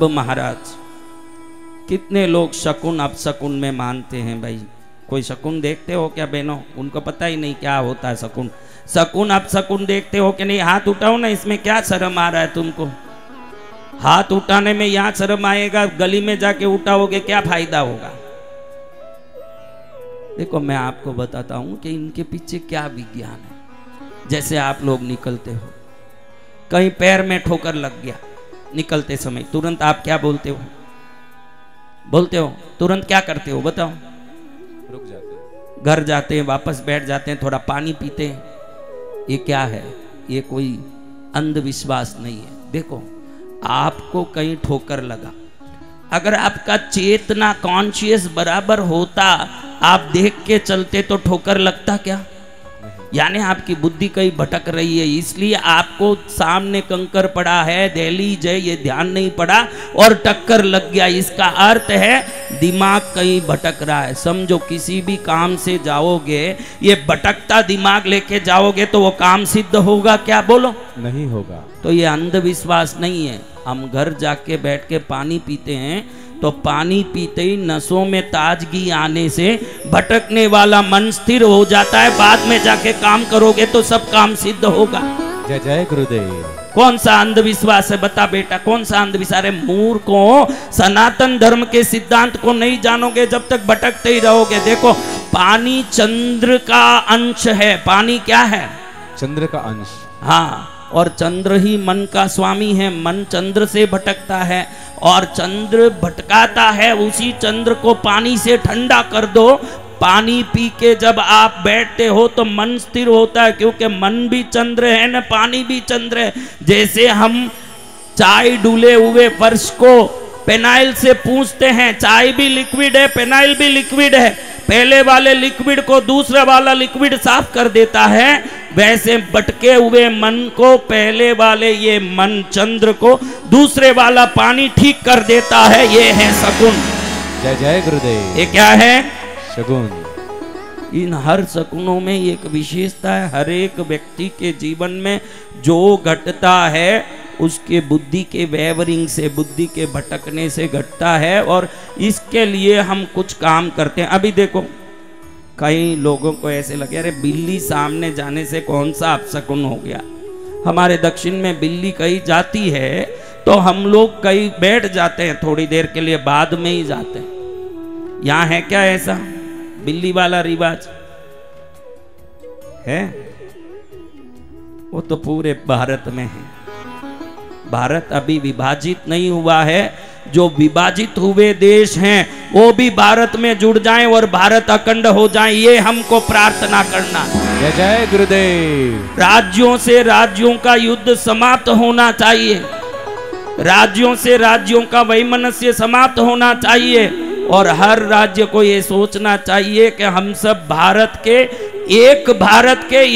अब महाराज कितने लोग शकुन अपशकुन में मानते हैं भाई। कोई शकुन देखते हो क्या बहनों? उनको पता ही नहीं क्या होता है शकुन। शकुन अपशकुन देखते हो कि नहीं? हाथ उठाओ ना, इसमें क्या शर्म आ रहा है तुमको? हाथ उठाने में यहाँ शर्म आएगा, गली में जाके उठाओगे क्या फायदा होगा? देखो मैं आपको बताता हूं कि इनके पीछे क्या विज्ञान है। जैसे आप लोग निकलते हो, कहीं पैर में ठोकर लग गया, निकलते समय तुरंत आप क्या बोलते हो? बोलते हो तुरंत क्या करते हो बताओ? रुक जाते हैं, घर जाते हैं, वापस बैठ जाते हैं, थोड़ा पानी पीते हैं। ये क्या है? ये कोई अंधविश्वास नहीं है। देखो आपको कहीं ठोकर लगा, अगर आपका चेतना कॉन्शियस बराबर होता, आप देख के चलते तो ठोकर लगता क्या? यानी आपकी बुद्धि कहीं भटक रही है, इसलिए आपको सामने कंकर पड़ा है, दहलीज है, ये ध्यान नहीं पड़ा और टक्कर लग गया। इसका अर्थ है दिमाग कहीं भटक रहा है। समझो किसी भी काम से जाओगे, ये भटकता दिमाग लेके जाओगे तो वो काम सिद्ध होगा क्या? बोलो नहीं होगा। तो ये अंधविश्वास नहीं है। हम घर जाके बैठ के पानी पीते हैं तो पानी पीते ही नसों में ताजगी आने से भटकने वाला मन स्थिर हो जाता है। बाद में जाके काम करोगे तो सब काम सिद्ध होगा। जय जय गुरुदेव। कौन सा अंधविश्वास है? बता बेटा, कौन सा अंधविश्वास है? मूर्खों, सनातन धर्म के सिद्धांत को नहीं जानोगे जब तक भटकते ही रहोगे। देखो पानी चंद्र का अंश है। पानी क्या है? चंद्र का अंश। हाँ, और चंद्र ही मन का स्वामी है। मन चंद्र से भटकता है और चंद्र भटकाता है। उसी चंद्र को पानी से ठंडा कर दो। पानी पी के जब आप बैठते हो तो मन स्थिर होता है, क्योंकि मन भी चंद्र है न पानी भी चंद्र है। जैसे हम चाय डुले हुए फर्श को पेनाइल से पूछते हैं, चाय भी लिक्विड है, पेनाइल भी लिक्विड है, पहले वाले लिक्विड को दूसरा वाला लिक्विड साफ कर देता है। वैसे भटके हुए मन को पहले वाले ये मन चंद्र को दूसरे वाला पानी ठीक कर देता है। ये है शकुन। जय जय गुरुदेव। ये क्या है? शगुन। इन हर शकुनों में एक विशेषता है। हर एक व्यक्ति के जीवन में जो घटता है उसके बुद्धि के वेवरिंग से, बुद्धि के भटकने से घटता है, और इसके लिए हम कुछ काम करते हैं। अभी देखो कई लोगों को ऐसे लगे अरे बिल्ली सामने जाने से कौन सा अपशकुन हो गया। हमारे दक्षिण में बिल्ली कहीं जाती है तो हम लोग कहीं बैठ जाते हैं थोड़ी देर के लिए, बाद में ही जाते हैं। यहाँ है क्या ऐसा बिल्ली वाला रिवाज? है? वो तो पूरे भारत में है। भारत अभी विभाजित नहीं हुआ है। जो विभाजित हुए देश हैं वो भी भारत में जुड़ जाएं और भारत अखंड हो जाए, ये हमको प्रार्थना करना। जय जय गुरुदेव। राज्यों से राज्यों का युद्ध समाप्त होना चाहिए। राज्यों से राज्यों का वैमनस्य समाप्त होना चाहिए और हर राज्य को ये सोचना चाहिए कि हम सब भारत के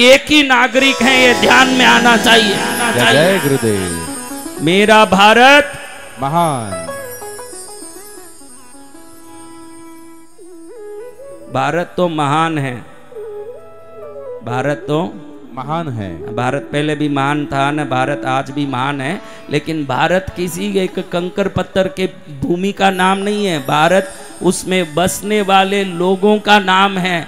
एक ही नागरिक हैं। ये ध्यान में आना चाहिए। जय जय गुरुदेव। मेरा भारत महान। भारत तो महान है। भारत तो महान है। भारत पहले भी महान था न, भारत आज भी महान है। लेकिन भारत किसी एक कंकर पत्थर के भूमि का नाम नहीं है। भारत उसमें बसने वाले लोगों का नाम है।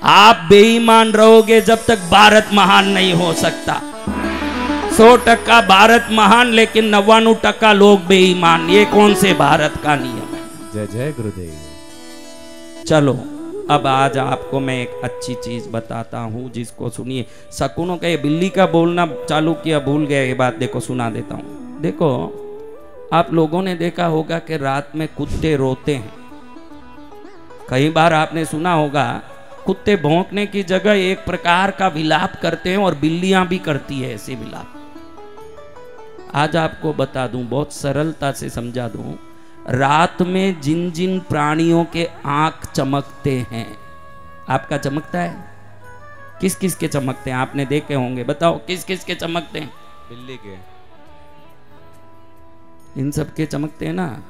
आप बेईमान रहोगे जब तक भारत महान नहीं हो सकता। 100% भारत महान, लेकिन 99% लोग बेईमान। ये कौन से भारत का नियम है? जय जय गुरुदेव। चलो अब आज आपको मैं एक अच्छी चीज बताता हूं जिसको सुनिए। शकुनों का ये बिल्ली का बोलना चालू किया, भूल गया ये बात, देखो सुना देता हूं। देखो आप लोगों ने देखा होगा कि रात में कुत्ते रोते हैं। कई बार आपने सुना होगा कुत्ते भौंकने की जगह एक प्रकार का विलाप करते हैं और बिल्लियां भी करती है ऐसे विलाप। आज आपको बता दूं, बहुत सरलता से समझा दूं। रात में जिन जिन प्राणियों के आंख चमकते हैं, आपका चमकता है? किस किस के चमकते हैं? आपने देखे होंगे, बताओ किस किस के चमकते हैं? बिल्ली के। इन सब के चमकते हैं ना।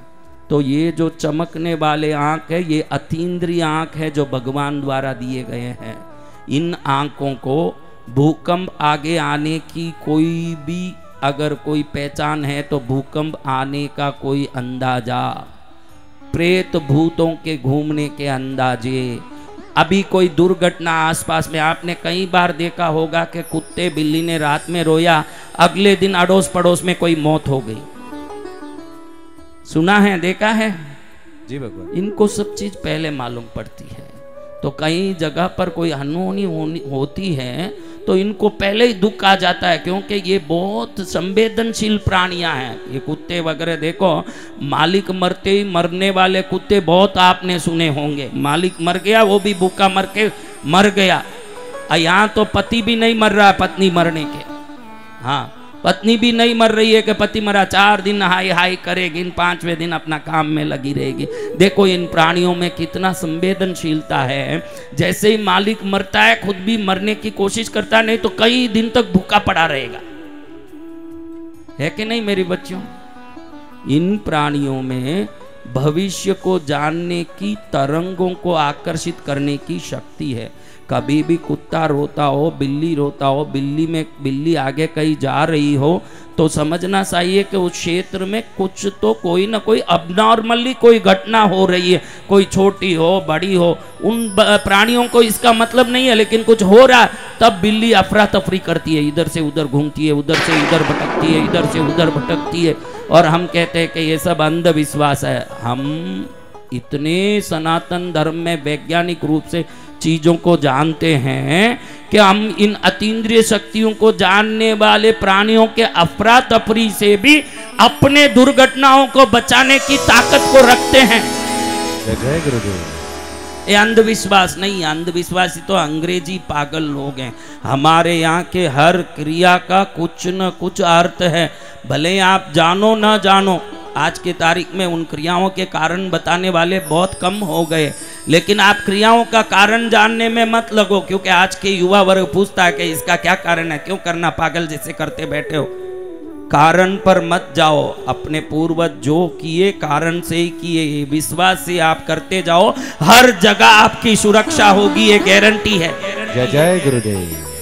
तो ये जो चमकने वाले आंख है, ये अतीन्द्रिय आंख है जो भगवान द्वारा दिए गए हैं। इन आंखों को भूकंप आगे आने की कोई भी अगर कोई पहचान है तो भूकंप आने का कोई अंदाजा, प्रेत भूतों के घूमने के अंदाजे। अभी कोई दुर्घटना आसपास में आपने कई बार देखा होगा कि कुत्ते बिल्ली ने रात में रोया, अगले दिन अड़ोस पड़ोस में कोई मौत हो गई। सुना है, देखा है जी भगवान। इनको सब चीज पहले मालूम पड़ती है। तो कई जगह पर कोई अनहोनी होती है तो इनको पहले ही दुख आ जाता है, क्योंकि ये बहुत संवेदनशील प्राणियां हैं। ये कुत्ते वगैरह देखो, मालिक मरते ही मरने वाले कुत्ते बहुत आपने सुने होंगे। मालिक मर गया, वो भी भूखा मर के मर गया। यहाँ तो पति भी नहीं मर रहा पत्नी मरने के। हाँ, पत्नी भी नहीं मर रही है कि पति मरा, 4 दिन हाय हाय करेगी, 5वें दिन अपना काम में लगी रहेगी। देखो इन प्राणियों में कितना संवेदनशीलता है। जैसे ही मालिक मरता है खुद भी मरने की कोशिश करता है, नहीं तो कई दिन तक भूखा पड़ा रहेगा, है कि नहीं मेरी बच्चों? इन प्राणियों में भविष्य को जानने की, तरंगों को आकर्षित करने की शक्ति है। कभी भी कुत्ता रोता हो, बिल्ली रोता हो, बिल्ली आगे कहीं जा रही हो तो समझना चाहिए कि उस क्षेत्र में कुछ तो कोई ना कोई अबनॉर्मली कोई घटना हो रही है, कोई छोटी हो बड़ी हो। उन प्राणियों को इसका मतलब नहीं है, लेकिन कुछ हो रहा है तब बिल्ली अफरा तफरी करती है, इधर से उधर घूमती है, उधर से इधर भटकती है, इधर से उधर भटकती है। और हम कहते हैं कि ये सब अंधविश्वास है। हम इतने सनातन धर्म में वैज्ञानिक रूप से चीजों को जानते हैं कि हम इन अतीन्द्रिय शक्तियों को जानने वाले प्राणियों के अफरा तफरी से भी अपने दुर्घटनाओं को बचाने की ताकत को रखते हैं। जय गुरुदेव। ये अंधविश्वास नहीं, अंधविश्वासी तो अंग्रेजी पागल लोग हैं। हमारे यहाँ के हर क्रिया का कुछ न कुछ अर्थ है, भले आप जानो ना जानो। आज के तारीख में उन क्रियाओं के कारण बताने वाले बहुत कम हो गए, लेकिन आप क्रियाओं का कारण जानने में मत लगो, क्योंकि आज के युवा वर्ग पूछता है कि इसका क्या कारण है, क्यों करना, पागल जैसे करते बैठे हो। कारण पर मत जाओ, अपने पूर्वज जो किए कारण से ही किए, विश्वास से आप करते जाओ, हर जगह आपकी सुरक्षा होगी, ये गारंटी है। जय जय गुरुदेव।